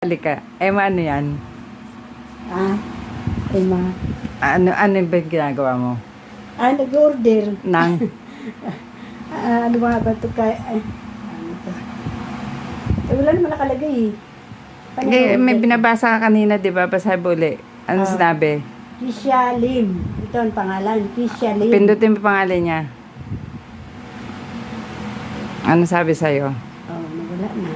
Halika. Emma, ano yan? Emma. Ano ba yung ginagawa mo? Nag-order. Nang? Ano mga ba ito kay... wala naman nakalagay eh. Paano May order? binabasa ka kanina, di ba? Basahin mo uli. Ano sinabi? Kisha Lim. Ito ang pangalan. Kisha Lim. Pindutin mo pangalan niya. Ano sabi sa'yo? Nawala na.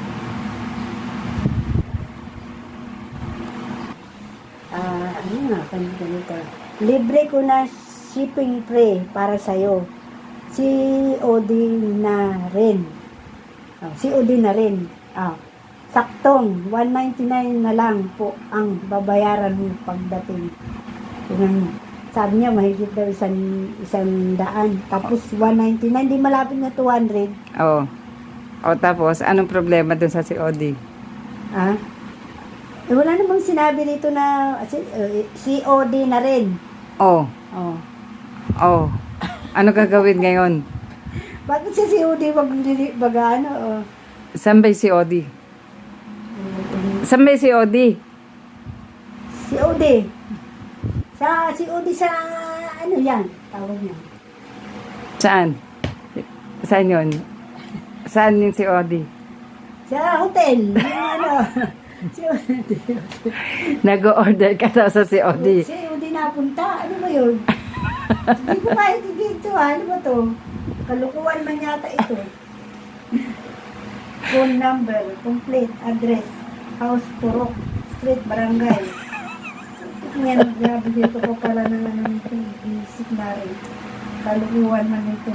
Ano nga, ganito. Libre ko na shipping free para sa'yo. Si Odin na rin. Si Odin na rin. Saktong, 199 na lang po ang babayaran mo pagdating. Sabi niya, mahigit daw isang daan. Tapos 199, di malapit na 200. Oo. O tapos, anong problema dun sa si Odi? Wala namang sinabi dito na si Odi na rin. Oh. Oh. Oh. Ano gagawin ngayon? Bakit si Odi wag ano? Saan ba si Odi? Saan ba si Odi? Si Odi. Si Odi sa ano yan? Tawag niya. Saan? Saan yun? Saan yung si Odi? Sa hotel. Yung ano? Si Odi. Nag-order ka daw sa si Odi. Si Odi napunta. Ano ba yun? Hindi ko kahit dito. Ano ba to? Kalukuhan man yata ito. Phone number, complete address, House Purok, Street, Barangay. Ngayon, grabe dito ko pala na naman ito. Basic na rin. Kalukuhan man ito.